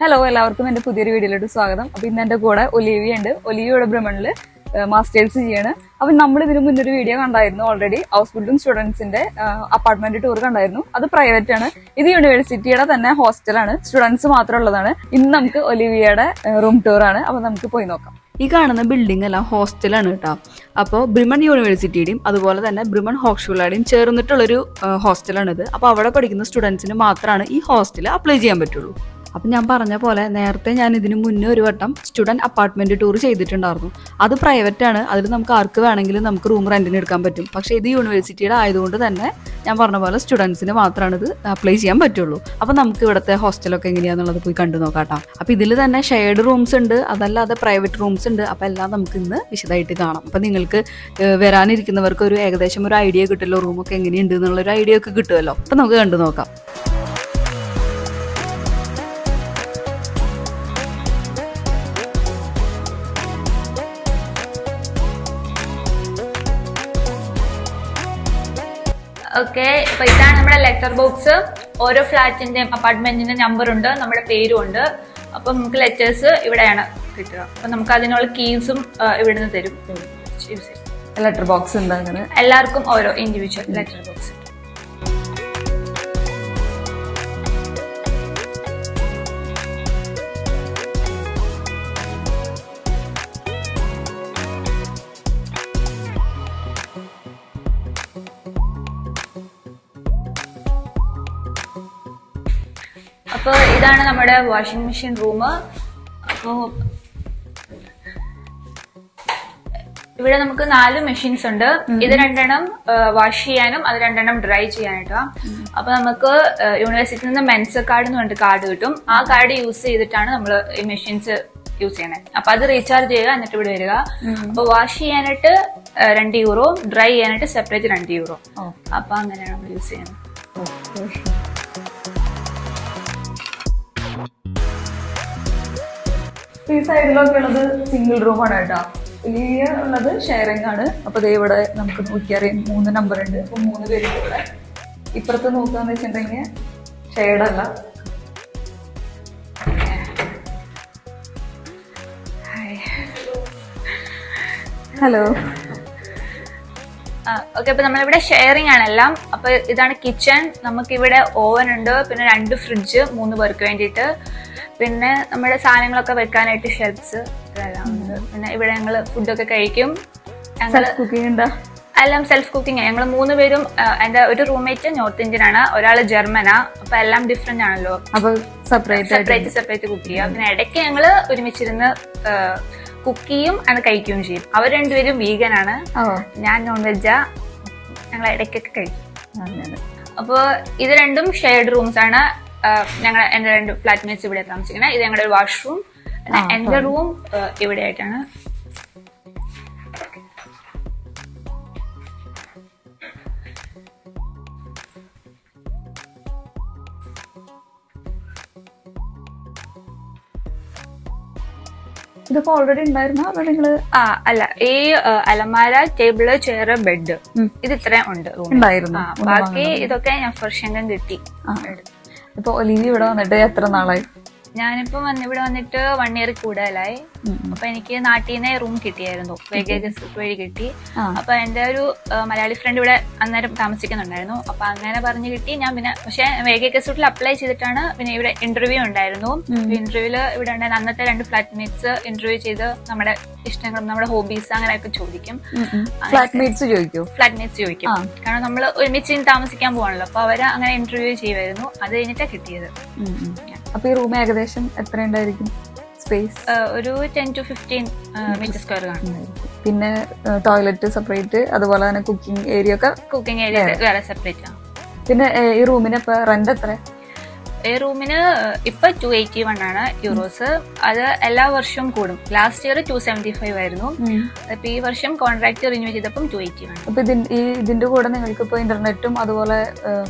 Hello എല്ലാവർക്കും എന്റെ പുതിയൊരു വീഡിയോയിലോട്ട് സ്വാഗതം. അപ്പൊ ഇന്ന് എന്റെ കൂടെ ഒലിവിയ ഉണ്ട്. ഒലിവിയുടെ ബ്രഹ്മണില് മാസ്റ്റേഴ്സ് ചെയ്യാണ്. അപ്പൊ നമ്മൾ ഇതിനു മുന്നൊരു വീഡിയോ കണ്ടായിരുന്നു ഓൾറെഡി. ഹൗസ് ബിൽഡിംഗ് സ്റ്റുഡൻസിന്റെ അപ്പാർട്ട്മെന്റ് ടൂർ കണ്ടായിരുന്നു. അത് പ്രൈവറ്റ് ആണ്. ഇത് യൂണിവേഴ്സിറ്റിയുടെ തന്നെ ഹോസ്റ്റലാണ്, സ്റ്റുഡൻസ് മാത്രം ഉള്ളതാണ്. ഇന്ന് നമുക്ക് ഒലിവിയയുടെ റൂം ടൂർ ആണ്. അപ്പൊ നമുക്ക് പോയി നോക്കാം. ഈ കാണുന്ന ബിൽഡിംഗ് എല്ലാം ഹോസ്റ്റലാണ് കേട്ടോ. അപ്പോൾ ബ്രിമൺ യൂണിവേഴ്സിറ്റിയുടെയും അതുപോലെ തന്നെ ബ്രിമൺ ഹോക്സ്ഷൂളയുടെയും ചേർന്നിട്ടുള്ളൊരു ഹോസ്റ്റലാണിത്. അപ്പോൾ അവിടെ പഠിക്കുന്ന സ്റ്റുഡൻസിന് മാത്രമാണ് ഈ ഹോസ്റ്റൽ അപ്ലൈ ചെയ്യാൻ പറ്റുള്ളൂ. അപ്പം ഞാൻ പറഞ്ഞ പോലെ നേരത്തെ ഞാൻ ഇതിനു മുന്നേ ഒരു വട്ടം സ്റ്റുഡൻറ് അപ്പാർട്ട്മെൻറ്റ് ടൂർ ചെയ്തിട്ടുണ്ടായിരുന്നു. അത് പ്രൈവറ്റ് ആണ്. അതിൽ നമുക്ക് ആർക്ക് വേണമെങ്കിലും നമുക്ക് റൂം റെൻറ്റിന് എടുക്കാൻ പറ്റും. പക്ഷേ ഇത് യൂണിവേഴ്സിറ്റിയുടെ ആയതുകൊണ്ട് തന്നെ ഞാൻ പറഞ്ഞ പോലെ സ്റ്റുഡൻസിന് മാത്രമാണ് ഇത് അപ്ലൈ ചെയ്യാൻ പറ്റുള്ളൂ. അപ്പം നമുക്ക് ഇവിടുത്തെ ഹോസ്റ്റലൊക്കെ എങ്ങനെയാണെന്നുള്ളത് പോയി കണ്ടു നോക്കാം. അപ്പോൾ ഇതിൽ തന്നെ ഷെയർഡ് റൂംസ് ഉണ്ട്, അതല്ലാതെ പ്രൈവറ്റ് റൂംസ് ഉണ്ട്. അപ്പോൾ എല്ലാം നമുക്ക് ഇന്ന് വിശദമായിട്ട് കാണാം. അപ്പം നിങ്ങൾക്ക് വരാനിരിക്കുന്നവർക്ക് ഒരു ഏകദേശം ഒരു ഐഡിയ കിട്ടുമല്ലോ, റൂമൊക്കെ എങ്ങനെയുണ്ട് എന്നുള്ളൊരു ഐഡിയ ഒക്കെ കിട്ടുമല്ലോ. അപ്പം നമുക്ക് കണ്ടു നോക്കാം. ഓക്കെ, അപ്പൊ ഇതാണ് നമ്മുടെ ലെറ്റർ ബോക്സ്. ഓരോ ഫ്ലാറ്റിന്റെയും അപ്പാർട്ട്മെന്റിന്റെ നമ്പർ ഉണ്ട്, നമ്മുടെ പേരും ഉണ്ട്. അപ്പൊ നമുക്ക് ലെറ്റേഴ്സ് ഇവിടെയാണ് കിട്ടുക. അപ്പൊ നമുക്ക് അതിനുള്ള കീസും ഇവിടുന്ന് തരും. ലെറ്റർ ബോക്സ് ഉണ്ട്, അങ്ങനെ എല്ലാവർക്കും ഓരോ ഇൻഡിവിജ്വൽ ലെറ്റർ ബോക്സ്. അപ്പൊ ഇതാണ് നമ്മുടെ വാഷിംഗ് മെഷീൻ റൂം. അപ്പോ ഇവിടെ നമുക്ക് 4 മെഷീൻസ് ഉണ്ട്. ഇത് 2 വാഷ് ചെയ്യാനും അത് 2 ഡ്രൈ ചെയ്യാനായിട്ടാ. അപ്പൊ നമുക്ക് യൂണിവേഴ്സിറ്റിയിൽ നിന്ന് മെൻസ് കാർഡ് എന്ന് പറഞ്ഞിട്ട് കാർഡ് കിട്ടും. ആ കാർഡ് യൂസ് ചെയ്തിട്ടാണ് നമ്മൾ ഈ മെഷീൻസ് യൂസ് ചെയ്യണത്. അപ്പൊ അത് റീചാർജ് ചെയ്യുക, എന്നിട്ട് ഇവിടെ വരിക. അപ്പൊ വാഷ് ചെയ്യാനായിട്ട് €2, ഡ്രൈ ചെയ്യാനായിട്ട് സെപ്പറേറ്റ് €2. അപ്പൊ അങ്ങനെയാണ് നമ്മൾ യൂസ് ചെയ്യുന്നത്. ഈ സൈഡിലൊക്കെ ഉള്ളത് സിംഗിൾ റൂമാണ് കേട്ടോ. വലിയ ഉള്ളത് ഷെയറിംഗ് ആണ്. അപ്പൊ ദേ ഇവിടെ നമുക്ക് നോക്കിയറിയാം 3 നമ്പർ ഉണ്ട്. അപ്പൊ 3 പേരുണ്ട് ഇവിടെ. ഇപ്പുറത്ത് നോക്കാന്ന് വെച്ചിട്ടുണ്ടെങ്കിൽ ഷെയർഡല്ല. ഹലോ. ഓക്കെ, അപ്പൊ നമ്മളിവിടെ ഷെയറിംഗ് ആണ് എല്ലാം. അപ്പൊ ഇതാണ് കിച്ചൺ. നമുക്കിവിടെ ഓവൻ ഉണ്ട്, പിന്നെ 2 ഫ്രിഡ്ജ് 3 പേർക്ക് വേണ്ടിയിട്ട്, പിന്നെ നമ്മുടെ സാധനങ്ങളൊക്കെ വെക്കാനായിട്ട് ഷെൽഫ്സ് ഇതെല്ലാം ഉണ്ട്. പിന്നെ ഇവിടെ ഞങ്ങൾ ഫുഡൊക്കെ കഴിക്കും. എല്ലാം സെൽഫ് കുക്കിംഗ്. ഞങ്ങൾ 3 പേരും, എന്റെ ഒരു റൂംമേറ്റ് നോർത്ത് ഇന്ത്യൻ ആണ്, ഒരാള് ജർമ്മനാ. അപ്പൊ എല്ലാം ഡിഫറെന്റ് ആണല്ലോ. അപ്പൊ സെപ്പറേറ്റ് കുക്ക് ചെയ്യുക. പിന്നെ ഇടയ്ക്ക് ഞങ്ങള് ഒരുമിച്ചിരുന്ന് കുക്ക് ചെയ്യും, അത് കഴിക്കുകയും ചെയ്യും. അവർ 2 പേരും വീഗൻ ആണ്, ഞാൻ നോൺ വെജാ. ഞങ്ങൾ ഇടയ്ക്കൊക്കെ കഴിക്കും. അപ്പൊ ഇത് 2 ഷെയർഡ് റൂംസ് ആണ്. എന്റെ 2 ഫ്ലാറ്റ്മേറ്റ്സ് ഇവിടെ താമസിക്കുന്നത്. ഇത് ഞങ്ങളുടെ ഒരു വാഷ്റൂം. എന്റെ റൂം ഇവിടെ ആയിട്ടാണ്. ഇതൊക്കെ ഓൾറെഡി ഉണ്ടായിരുന്നോ അതോ നിങ്ങള്? അല്ല, ഈ അലമാര, ടേബിള്, ചെയർ, ബെഡ്, ഇത് ഇത്രയും ഉണ്ട് ഉണ്ടായിരുന്നു. ബാക്കി ഇതൊക്കെ ഞാൻ ഫർഷങ്കം കിട്ടി. ഇപ്പൊ ഒലിവി ഇവിടെ വന്നിട്ട് എത്ര നാളായി? ഞാനിപ്പോ ഇവിടെ വന്നിട്ട് 1 ഇയർ കൂടുതലായി. അപ്പൊ എനിക്ക് നാട്ടിൽ നിന്ന് റൂം കിട്ടിയായിരുന്നു, വഴി കിട്ടി. അപ്പൊ എന്റെ ഒരു മലയാളി ഫ്രണ്ട് ഇവിടെ അന്നേരം താമസിക്കുന്നുണ്ടായിരുന്നു. അപ്പൊ അങ്ങനെ പറഞ്ഞു കിട്ടി. ഞാൻ പിന്നെ പക്ഷെ വേഗസൂട്ടിൽ അപ്ലൈ ചെയ്തിട്ടാണ്. പിന്നെ ഇവിടെ ഇന്റർവ്യൂ ഉണ്ടായിരുന്നു. ഇന്റർവ്യൂല് ഇവിടെ ഉണ്ടായിരുന്ന അന്നത്തെ 2 ഫ്ലാറ്റ്മേറ്റ്സ് ഇന്റർവ്യൂ ചെയ്ത് നമ്മുടെ ഇഷ്ടങ്ങളും നമ്മുടെ ഹോബീസ് അങ്ങനെയൊക്കെ ചോദിക്കും. ഫ്ലാറ്റ്മേറ്റ്സ് ചോദിക്കും. കാരണം നമ്മൾ ഒരുമിച്ച് താമസിക്കാൻ പോവാണല്ലോ. അപ്പൊ അവര് അങ്ങനെ ഇന്റർവ്യൂ ചെയ്യുമായിരുന്നു. അത് കഴിഞ്ഞിട്ടാണ് കിട്ടിയത്. അപ്പൊ ഈ റൂം ഏകദേശം എത്ര ഉണ്ടായിരിക്കും സ്പേസ്? ഒരു 10 to 15 മീറ്റർ സ്ക്വയർ കാണും. പിന്നെ ടോയ്ലറ്റ് സെപ്പറേറ്റ്, അതുപോലെ തന്നെ കുക്കിംഗ് ഏരിയ വേറെ സെപ്പറേറ്റ് ആണ്. പിന്നെ ഈ റൂമിന് ഇപ്പൊ റെന്റ് എത്ര? ഈ റൂമിന് ഇപ്പൊ €281 ആണ്. അത് എല്ലാ വർഷവും കൂടും. ലാസ്റ്റ് ഇയർ 275 ആയിരുന്നു. അപ്പൊ ഈ വർഷം കോൺട്രാക്ട് റിന്യൂ ചെയ്തപ്പം 281. അപ്പൊ ഇതിന്റെ കൂടെ നിങ്ങൾക്ക് ഇപ്പൊ ഇന്റർനെറ്റും അതുപോലെ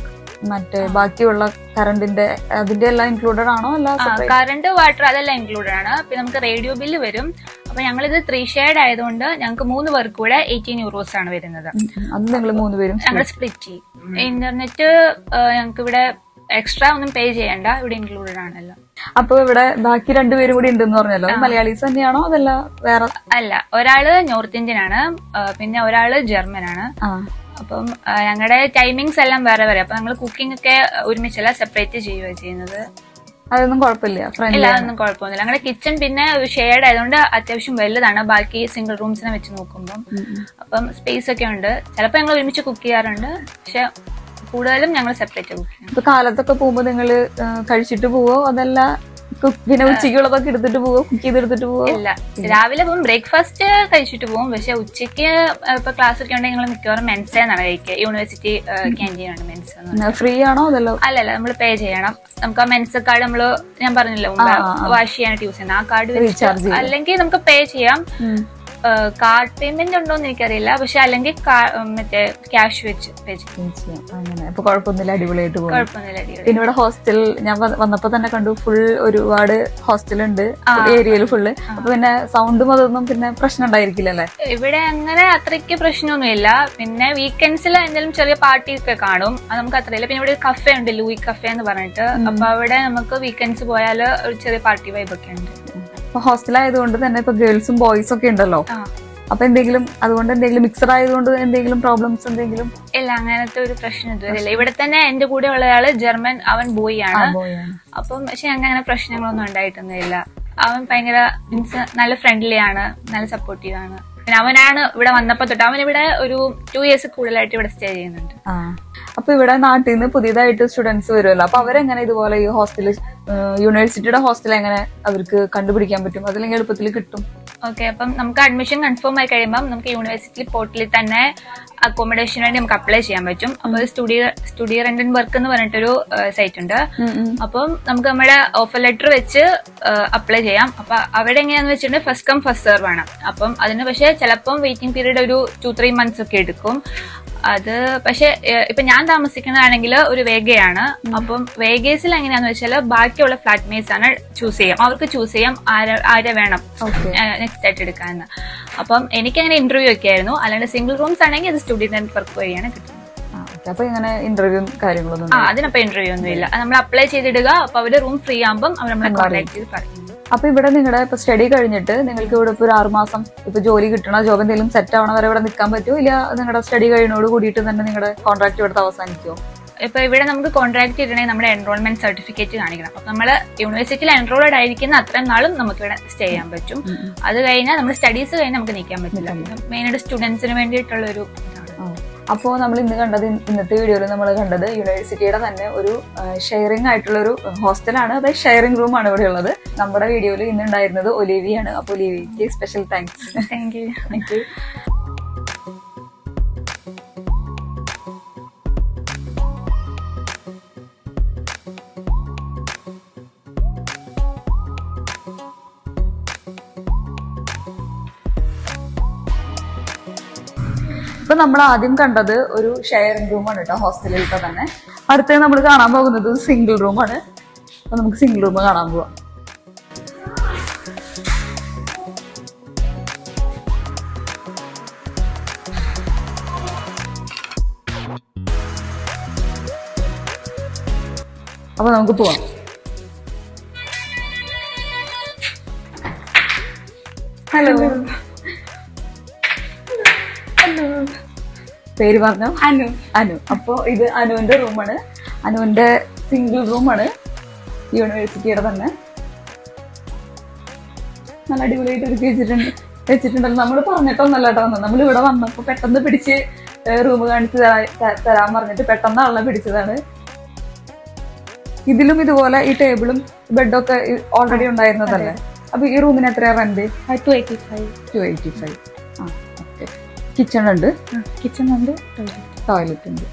മറ്റേ ബാക്കിയുള്ള കറണ്ടിന്റെ അതിന്റെ എല്ലാം ഇൻക്ലൂഡഡ് ആണോ? അല്ല, കറണ്ട്, വാട്ടർ അതെല്ലാം ഇൻക്ലൂഡഡ് ആണ്. പിന്നെ നമുക്ക് റേഡിയോ ബില്ല് വരും. അപ്പൊ ഞങ്ങളിത് 3 ഷെയർഡ് ആയതുകൊണ്ട് ഞങ്ങൾക്ക് 3 പേർക്ക് കൂടെ €18 ആണ് വരുന്നത്. അത് നിങ്ങൾ 3 പേരും ഞങ്ങൾ സ്പ്ലിറ്റ് ചെയ്യും. ഇന്റർനെറ്റ് ഞങ്ങൾക്ക് ഇവിടെ എക്സ്ട്രാ ഒന്നും പേ ചെയ്യണ്ട, ഇവിടെ ഇൻക്ലൂഡഡ് ആണല്ലോ. അപ്പൊ ഇവിടെ ബാക്കി രണ്ടുപേരും കൂടി ഉണ്ടെന്ന് പറഞ്ഞല്ലോ, മലയാളീസ് തന്നെയാണോ അതല്ല വേറെ? അല്ല, ഒരാള് നോർത്ത് ഇന്ത്യൻ ആണ്, പിന്നെ ഒരാള് ജർമ്മൻ ആണ്. അപ്പം ഞങ്ങളുടെ ടൈമിങ്സ് എല്ലാം വേറെ വേറെ. അപ്പൊ ഞങ്ങൾ കുക്കിംഗ് ഒക്കെ ഒരുമിച്ചല്ല, സെപ്പറേറ്റ് ചെയ്യുകയാണ് ചെയ്യുന്നത്. അതൊന്നും കുഴപ്പമില്ല? ഇല്ല, അതൊന്നും കുഴപ്പമൊന്നുമില്ല. ഞങ്ങളുടെ കിച്ചൺ പിന്നെ ഷെയർഡ് ആയതുകൊണ്ട് അത്യാവശ്യം വലുതാണ് ബാക്കി സിംഗിൾ റൂംസിനെ വെച്ച് നോക്കുമ്പോൾ. അപ്പം സ്പേസ് ഒക്കെ ഉണ്ട്. ചിലപ്പോൾ ഞങ്ങൾ ഒരുമിച്ച് കുക്ക് ചെയ്യാറുണ്ട്, പക്ഷെ കൂടുതലും ഞങ്ങൾ സെപ്പറേറ്റ് കുക്ക് ചെയ്യും. ഇപ്പൊ കാലത്തൊക്കെ പോകുമ്പോ നിങ്ങള് കഴിച്ചിട്ട് പോവോ അതല്ല പിന്നെ ഉച്ചയ്ക്കുള്ളതൊക്കെ എടുത്തിട്ട് പോവോ, കുക്ക് ചെയ്തെടുത്തിട്ട് പോവോ? ഇല്ല, രാവിലെ പോകും, ബ്രേക്ക്ഫാസ്റ്റ് കഴിച്ചിട്ട് പോകും. പക്ഷെ ഉച്ചയ്ക്ക് ഇപ്പൊ ക്ലാസ് ഒക്കെ ഉണ്ടെങ്കിൽ ഞങ്ങൾ മിക്കവാറും മെൻസ് എന്നാണ് കഴിക്കുക. യൂണിവേഴ്സിറ്റി ക്യാൻറ്റീൻ ആണ് മെൻസ്. ഫ്രീ ആണോ അതല്ലോ? അല്ലല്ല, നമ്മൾ പേ ചെയ്യണം. നമുക്ക് ആ മെൻസ് കാർഡ് നമ്മള് ഞാൻ പറഞ്ഞല്ലോ വാഷ് ചെയ്യാനായിട്ട് യൂസ് ചെയ്യുന്നത്, ആ കാർഡ് റീചാർജ്, അല്ലെങ്കിൽ നമുക്ക് പേ ചെയ്യാം. കാർഡ് പേയ്മെന്റ് ഉണ്ടോന്ന് എനിക്കറിയില്ല, പക്ഷെ അല്ലെങ്കിൽ മറ്റേ ക്യാഷ് വെച്ച് പേ ചെയ്യാം. അങ്ങനെ അപ്പൊ കുഴപ്പമൊന്നുമില്ല, അടിപൊളിയായിട്ട് പോകും. കുഴപ്പമൊന്നുമില്ല, അടിപൊളി. പിന്നെ ഇവിടെ ഹോസ്റ്റൽ ഞാൻ വന്നപ്പോ തന്നെ കണ്ടു, ഫുൾ ഒരുപാട് ഹോസ്റ്റൽ ഉണ്ട് ഏരിയയിൽ ഫുള്ള്. അപ്പൊ പിന്നെ സൗണ്ടും അതൊന്നും പിന്നെ പ്രശ്നം ഉണ്ടായിരിക്കില്ലല്ലേ? ഇവിടെ അങ്ങനെ അത്രയ്ക്ക് പ്രശ്നമൊന്നുമില്ല. പിന്നെ വീക്കെൻഡ്സിൽ എന്തെങ്കിലും ചെറിയ പാർട്ടി ഒക്കെ കാണും, അത് നമുക്ക് അത്രയില്ല. പിന്നെ ഇവിടെ ഒരു കഫേ ഉണ്ട്, ലൂയി കഫേ എന്ന് പറഞ്ഞിട്ട്. അപ്പൊ അവിടെ നമുക്ക് വീക്കെൻഡ്സ് പോയാൽ ഒരു ചെറിയ പാർട്ടി വൈബ് ഒക്കെ ഉണ്ട്. ഹോസ്റ്റൽ ആയതുകൊണ്ട് തന്നെ ഇപ്പൊ ഗേൾസും ബോയ്സും ഒക്കെ ഉണ്ടല്ലോ, അപ്പൊ എന്തെങ്കിലും അതുകൊണ്ട് എന്തെങ്കിലും മിക്സഡ് ആയതുകൊണ്ട് എന്തെങ്കിലും പ്രോബ്ലംസ് എന്തെങ്കിലും? ഇല്ല, അങ്ങനത്തെ ഒരു പ്രശ്നം ഇതുവരെയില്ല. ഇവിടെ തന്നെ എന്റെ കൂടെ ഉള്ളയാള് ജർമ്മൻ, അവൻ ബോയ് ആണ്. അപ്പം പക്ഷെ അങ്ങനെ പ്രശ്നങ്ങളൊന്നും ഉണ്ടായിട്ടൊന്നുമില്ല. അവൻ ഭയങ്കര മീൻസ് നല്ല ഫ്രണ്ട്ലി ആണ്, നല്ല സപ്പോർട്ടീവ് ആണ്. പിന്നെ അവനാണ് ഇവിടെ വന്നപ്പോ തൊട്ട്, അവൻ ഇവിടെ ഒരു 2 years കൂടുതലായിട്ട് ഇവിടെ സ്റ്റേ ചെയ്യുന്നുണ്ട്. അപ്പൊ ഇവിടെ നാട്ടിൽ നിന്ന് പുതിയതായിട്ട് സ്റ്റുഡൻസ് വരുമല്ലോ, അപ്പൊ അവരെങ്ങനെ ഇതുപോലെ ഈ ഹോസ്റ്റൽ യൂണിവേഴ്സിറ്റിയുടെ ഹോസ്റ്റൽ എങ്ങനെ അവർക്ക് കണ്ടുപിടിക്കാൻ പറ്റും, അതിലെങ്കിൽ എളുപ്പത്തിൽ കിട്ടും? ഓക്കെ, അപ്പം നമുക്ക് അഡ്മിഷൻ കൺഫേം ആയി കഴിയുമ്പോൾ നമുക്ക് യൂണിവേഴ്സിറ്റി പോർട്ടലിൽ തന്നെ അക്കോമഡേഷന് വേണ്ടി നമുക്ക് അപ്ലൈ ചെയ്യാൻ പറ്റും. അപ്പൊ സ്റ്റുഡിയോ റെന്റ് ആൻഡ് വർക്ക് എന്ന് പറഞ്ഞിട്ടൊരു സൈറ്റ് ഉണ്ട്. അപ്പം നമുക്ക് നമ്മുടെ ഓഫർ ലെറ്റർ വെച്ച് അപ്ലൈ ചെയ്യാം. അപ്പൊ അവിടെ എങ്ങനെയാന്ന് വെച്ചിട്ടുണ്ടെങ്കിൽ ഫസ്റ്റ് കം ഫസ്റ്റ് സെർവ് ആണ്. അപ്പം അതിന് പക്ഷെ ചിലപ്പം വെയിറ്റിംഗ് പീരീഡ് ഒരു 2-3 months ഒക്കെ എടുക്കും. അത് പക്ഷെ ഇപ്പൊ ഞാൻ താമസിക്കുന്നതാണെങ്കിൽ ഒരു വേഗയാണ്. അപ്പം വേഗേസിൽ എങ്ങനെയാന്ന് വെച്ചാൽ ബാക്കിയുള്ള ഫ്ലാറ്റ്മേറ്റ്സ് ആണ് ചൂസ് ചെയ്യാം, അവർക്ക് ചൂസ് ചെയ്യാം ആരെ വേണം നെക്സ്റ്റ് ആയിട്ട് എടുക്കാന്ന്. അപ്പം എനിക്ക് അങ്ങനെ ഇന്റർവ്യൂ ഒക്കെ ആയിരുന്നു. അല്ലാണ്ട് സിംഗിൾ റൂംസ് ആണെങ്കിൽ അത് സ്റ്റുഡന്റ് വർക്ക് വഴിയാണ് കിട്ടുന്നത്. അപ്പൊ ഇങ്ങനെ ഇന്റർവ്യൂ കാര്യങ്ങളൊന്നും? അതിനപ്പോ ഇന്റർവ്യൂ ഒന്നും ഇല്ല, നമ്മൾ അപ്ലൈ ചെയ്തിടുക. അപ്പൊ അവര് റൂം ഫ്രീ ആകുമ്പോൾ അവർ നമ്മളെ കോൺടാക്ട് ചെയ്ത് പറയും. അപ്പൊ ഇവിടെ നിങ്ങളുടെ ഇപ്പൊ സ്റ്റഡി കഴിഞ്ഞിട്ട് നിങ്ങൾക്ക് ഇവിടെ ഇപ്പൊ ഒരു 6 മാസം ഇപ്പൊ ജോലി കിട്ടണ ജോബ് എന്തെങ്കിലും സെറ്റ് ആവണ വരെ ഇവിടെ നിൽക്കാൻ പറ്റുമോ, ഇല്ല നിങ്ങളുടെ സ്റ്റഡി കഴിയുന്നതോട് കൂടിയിട്ട് തന്നെ നിങ്ങളുടെ കോൺട്രാക്ട് ഇവിടുത്തെ അവസാനിക്കുമോ? ഇപ്പൊ ഇവിടെ നമുക്ക് കോൺട്രാക്ട് ചെയ്യണമെങ്കിൽ നമ്മുടെ എൻറോൾമെന്റ് സർട്ടിഫിക്കറ്റ് കാണിക്കണം. അപ്പൊ നമ്മള് യൂണിവേഴ്സിറ്റിയിൽ എൻറോൾഡ് ആയിരിക്കുന്ന അത്രയും നാളും നമുക്ക് ഇവിടെ സ്റ്റേ ചെയ്യാൻ പറ്റും. അത് കഴിഞ്ഞാൽ നമ്മുടെ സ്റ്റഡീസ് കഴിഞ്ഞാൽ നമുക്ക് നിൽക്കാൻ പറ്റില്ല. മെയിനായിട്ട് സ്റ്റുഡൻസിന് വേണ്ടിയിട്ടുള്ള ഒരു ഇതാണ്. അപ്പോൾ നമ്മൾ ഇന്നത്തെ വീഡിയോയിൽ നമ്മൾ കണ്ടത് യൂണിവേഴ്സിറ്റിയുടെ തന്നെ ഒരു ഷെയറിംഗ് ആയിട്ടുള്ള ഒരു ഹോസ്റ്റലാണ്, അതായത് ഷെയറിംഗ് റൂം ആണ് ഇവിടെ ഉള്ളത്. നമ്മുടെ വീഡിയോയിൽ ഇന്ന് ഉണ്ടായിരുന്നത് ഒലിവിയാണ്. അപ്പോൾ ഒലിവിക്ക് special thanks. Thank you. Thank you. ഇപ്പൊ നമ്മൾ ആദ്യം കണ്ടത് ഒരു ഷെയറിംഗ് റൂമാണ് കേട്ടോ, ഹോസ്റ്റലിലത്തെ തന്നെ. അടുത്തത് നമ്മൾ കാണാൻ പോകുന്നത് സിംഗിൾ റൂമാണ്. അപ്പൊ നമുക്ക് സിംഗിൾ റൂം കാണാൻ പോവാം. അപ്പൊ നമുക്ക് പോവാം. ഹലോ. പേര് പറഞ്ഞോ? അനു. അനു. അപ്പൊ ഇത് അനുവിന്റെ റൂമാണ്, അനുവിന്റെ സിംഗിൾ റൂമാണ്, യൂണിവേഴ്സിറ്റിയുടെ തന്നെ. നല്ല അടിപൊളിയായിട്ട് ഒരുക്കി വെച്ചിട്ടുണ്ടല്ലോ. നമ്മൾ പറഞ്ഞിട്ടൊന്നല്ല കേട്ടോ വന്നത്, നമ്മൾ ഇവിടെ വന്നപ്പോ പെട്ടെന്ന് പിടിച്ച് റൂം കാണിച്ച് തരാൻ പറഞ്ഞിട്ട് പെട്ടെന്ന് ആളെ പിടിച്ചതാണ്. ഇതിലും ഇതുപോലെ ഈ ടേബിളും ബെഡൊക്കെ ഓൾറെഡി ഉണ്ടായിരുന്നതല്ലേ? അപ്പൊ ഈ റൂമിന് എത്രയാ റെന്റ്? 285. ആ, ഓക്കെ. കിച്ചൺ ഉണ്ട്, ടോയ്ലറ്റ് ഉണ്ട്.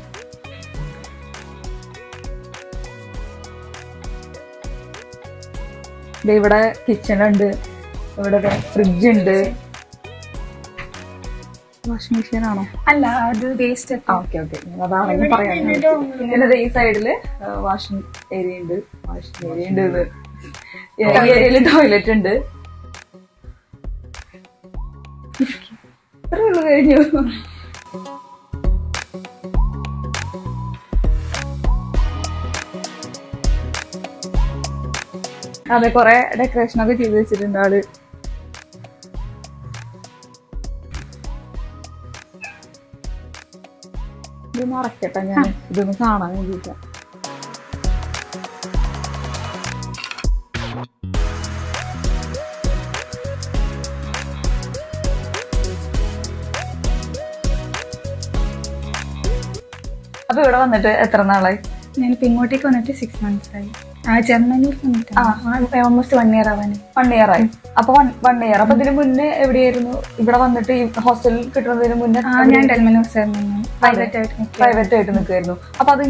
ഇവിടെ കിച്ചൺ ഉണ്ട്, ഇവിടെ ഫ്രിഡ്ജ് ഉണ്ട്. വാഷിംഗ് മെഷീൻ ആണോ? അല്ല, അത് വേസ്റ്റ്. ഓക്കെ ഓക്കെ, അതാണെങ്കിൽ പറയാം. പിന്നെ ഈ സൈഡില് വാഷിംഗ് ഏരിയ ഉണ്ട്, ഈ ഏരിയയില് ടോയ്ലറ്റ് ഉണ്ട്. ഇത്രേ ഉള്ളു, കഴിഞ്ഞു. അതെ, കൊറേ ഡെക്കറേഷൻ ഒക്കെ ചെയ്ത് വെച്ചിട്ടുണ്ട് ആള്. ഇത് മറക്കട്ടെ, ഞാൻ ഇതൊന്ന് കാണാൻ വേണ്ടിട്ടാ. അപ്പൊ ഇവിടെ വന്നിട്ട് എത്ര നാളായി? ഞാനിപ്പോ ഇങ്ങോട്ടേക്ക് വന്നിട്ട് 6 months ആയി. ജർമ്മനിയിൽ വന്നിട്ട് ഓൾമോസ്റ്റ് 1 year ആവാൻ. 1 year ആയി. അപ്പൊ 1 year. അപ്പൊ ഇതിന് മുന്നേ എവിടെയായിരുന്നു? ഇവിടെ വന്നിട്ട് ഈ ഹോസ്റ്റലിൽ കിട്ടുന്നതിന് മുന്നേ ഞാൻ ഡെൽമനോസ് പ്രൈവറ്റ് ആയിട്ട് നിൽക്കുമായിരുന്നു. അപ്പൊ അത്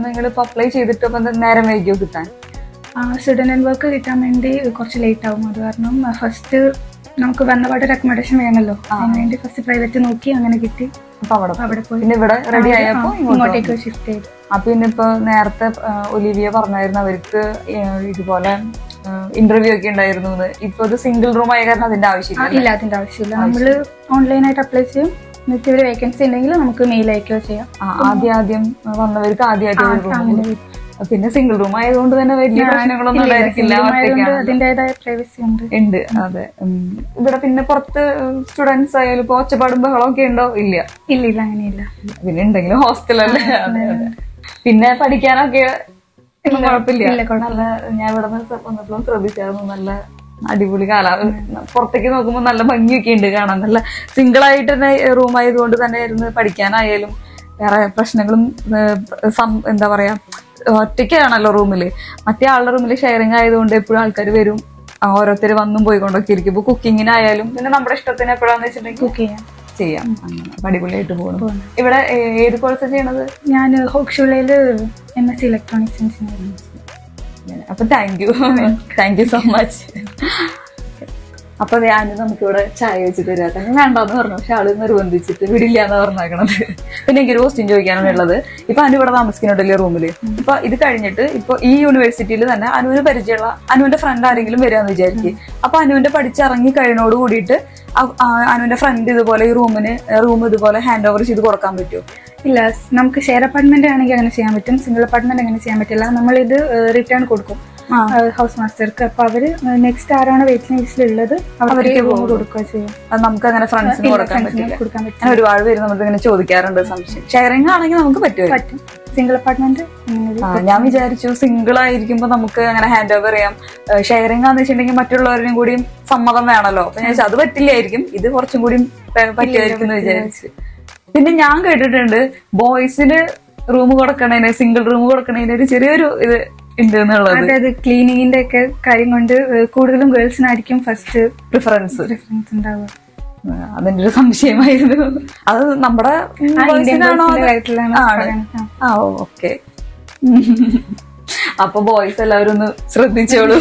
നിങ്ങൾ ഇപ്പൊ അപ്ലൈ ചെയ്തിട്ട് അപ്പൊ നേരം വൈകിയോ കിട്ടാൻ? സ്റ്റുഡന്റ് വർക്ക് കിട്ടാൻ വേണ്ടി കുറച്ച് ലേറ്റ് ആവും. അത് കാരണം ഫസ്റ്റ് നമുക്ക് വന്നപാട് ഒരു അക്കോമഡേഷൻ വേണമല്ലോ, അതിന് വേണ്ടി ഫസ്റ്റ് പ്രൈവറ്റ് നോക്കി അങ്ങനെ കിട്ടി. അപ്പൊ അവിടെ പോയി. പിന്നെ ഇവിടെ റെഡി ആയപ്പോ ഇങ്ങോട്ടേക്ക് ഷിഫ്റ്റ് ചെയ്തു. അപ്പൊ ഇന്നിപ്പോ നേരത്തെ ഒലിവിയ പറഞ്ഞായിരുന്നു അവർക്ക് ഇതുപോലെ ഇന്റർവ്യൂ ഒക്കെ ഉണ്ടായിരുന്നു. ഇപ്പൊ ഇത് സിംഗിൾ റൂം ആയ കാരണം അതിന്റെ ആവശ്യമില്ല. ഇല്ല, അതിന്റെ ആവശ്യമില്ല. നമ്മള് ഓൺലൈനായിട്ട് അപ്ലൈ ചെയ്യും. എന്നിട്ട് ഒരു വേക്കൻസി ഉണ്ടെങ്കിൽ നമുക്ക് മെയിൽ അയക്കുകയോ ചെയ്യാം. ആദ്യം വന്നവർക്ക് ആദ്യം. പിന്നെ സിംഗിൾ റൂം ആയതുകൊണ്ട് തന്നെ വലിയ പ്രശ്നങ്ങളൊന്നും ഉണ്ടായിരിക്കില്ല. അതിന്റേതായ പ്രൈവസി ഉണ്ട്. അതെ. ഇവിടെ പിന്നെ പുറത്ത് സ്റ്റുഡൻസ് ആയാലും ഇപ്പൊ ഒച്ചപ്പാടും ബഹളമൊക്കെ ഉണ്ടോ? ഇല്ല. അങ്ങനെയില്ല. പിന്നെ ഉണ്ടെങ്കിലും ഹോസ്റ്റലല്ലേ. പിന്നെ പഠിക്കാനൊക്കെ കുഴപ്പമില്ല. നല്ല ഞാൻ ഇവിടെ വന്നപ്പോഴും ശ്രദ്ധിച്ചായിരുന്നു. നല്ല അടിപൊളി പുറത്തേക്ക് നോക്കുമ്പോൾ നല്ല ഭംഗിയൊക്കെ ഉണ്ട് കാണാൻ. നല്ല സിംഗിൾ ആയിട്ട് തന്നെ റൂം ആയതുകൊണ്ട് തന്നെ ഇരുന്ന് പഠിക്കാനായാലും വേറെ പ്രശ്നങ്ങളും എന്താ പറയാ ഒറ്റയ്ക്കാണല്ലോ റൂമില്. മറ്റേ ആളുടെ റൂമിൽ ഷെയറിങ് ആയതുകൊണ്ട് എപ്പോഴും ആൾക്കാർ വരും, ഓരോരുത്തർ വന്നും പോയിക്കൊണ്ടൊക്കെ ഇരിക്കും. ഇപ്പൊ കുക്കിങ്ങിനായാലും പിന്നെ നമ്മുടെ ഇഷ്ടത്തിന് എപ്പോഴാന്ന് വെച്ചിട്ടുണ്ടെങ്കിൽ കുക്ക് ചെയ്യാം. അങ്ങനെ അടിപൊളിയായിട്ട് പോകുന്നു. ഇവിടെ ഏത് കോഴ്സ് ചെയ്യണത്? ഞാൻ ഹോക്സ്ഷൂളയില് MSc ഇലക്ട്രോണിക്സ് എഞ്ചിനീയറിംഗ്. അപ്പൊ താങ്ക് യു സോ മച്ച്. അപ്പൊ ഞാന് നമുക്കിവിടെ ചായ വെച്ച് തരാത്ത വേണ്ടാന്ന് പറഞ്ഞു. പക്ഷെ ആള് നിർബന്ധിച്ചിട്ട് വിടില്ലാന്ന് പറഞ്ഞേക്കണത്. പിന്നെ എനിക്കൊരു ക്വസ്റ്റ്യൻ ചോദിക്കാനുള്ളത്, ഇപ്പൊ അനു ഇവിടെ താമസിക്കുന്നുണ്ടല്ലേ റൂമില്. ഇപ്പൊ ഇത് കഴിഞ്ഞിട്ട് ഇപ്പൊ ഈ യൂണിവേഴ്സിറ്റിയിൽ തന്നെ അനുവിന് പരിചയമുള്ള അനുവിന്റെ ഫ്രണ്ട് ആരെങ്കിലും വരികയെന്ന് വിചാരിക്കും. അപ്പൊ അനുവിന്റെ പഠിച്ചിറങ്ങി കഴിഞ്ഞോട് കൂടിയിട്ട് അനുവിന്റെ ഫ്രണ്ട് ഇതുപോലെ ഈ റൂം ഇതുപോലെ ഹാൻഡ് ഓവർ ചെയ്ത് കൊടുക്കാൻ പറ്റുമോ? ഇല്ല, നമുക്ക് ഷെയർ അപ്പാർട്ട്മെന്റ് ആണെങ്കിൽ അങ്ങനെ ചെയ്യാൻ പറ്റും. സിംഗിൾ അപ്പാർട്ട്മെന്റ് അങ്ങനെ ചെയ്യാൻ പറ്റില്ല. നമ്മളിത് റിട്ടേൺ കൊടുക്കും ഹൗസ് മാസ്റ്റർക്ക്. അപ്പൊ അവര് നെക്സ്റ്റ് ആരാണ് വെയിറ്റിംഗ് ലിസ്റ്റിലുള്ളത് അവർക്ക് കൊടുക്കുക ചെയ്യാം. അത് നമുക്ക് അങ്ങനെ ഫ്രണ്ട്സിന് കൊടുക്കാൻ പറ്റില്ല. ഒരുപാട് പേര് നമ്മൾ ഇങ്ങനെ ചോദിക്കാറുണ്ട് സംശയം. ഷെയറിംഗ് ആണെങ്കിൽ നമുക്ക് പറ്റും. സിംഗിൾ അപ്പാർട്ട്മെന്റ് ഞാൻ വിചാരിച്ചു സിംഗിൾ ആയിരിക്കുമ്പോ നമുക്ക് അങ്ങനെ ഹാൻഡ് ഓവർ ചെയ്യാം. ഷെയറിംഗ് ആണെന്ന് വെച്ചിട്ടുണ്ടെങ്കിൽ മറ്റുള്ളവരുടെയും കൂടി സമ്മതം വേണമല്ലോ. അപ്പൊ ഞാൻ അത് പറ്റില്ലായിരിക്കും, ഇത് കുറച്ചും കൂടി പറ്റുമായിരിക്കും എന്ന് വിചാരിച്ചു. പിന്നെ ഞാൻ കേട്ടിട്ടുണ്ട് ബോയ്സിന് റൂം കൊടുക്കണേന്, സിംഗിൾ റൂം കൊടുക്കണേന് ഒരു ചെറിയൊരു ഇത് ഉണ്ട് എന്നുള്ളത്. അതായത് ക്ലീനിങ്ങിന്റെ ഒക്കെ കാര്യം കൊണ്ട് കൂടുതലും ഗേൾസിനായിരിക്കും ഫസ്റ്റ് പ്രിഫറൻസ് ഉണ്ടാവുക. അതിന്റെ ഒരു സംശയമായിരുന്നു. അത് നമ്മുടെ ഓക്കെ. അപ്പൊ ബോയ്സ് എല്ലാവരും ഒന്ന് ശ്രദ്ധിച്ചോളൂ.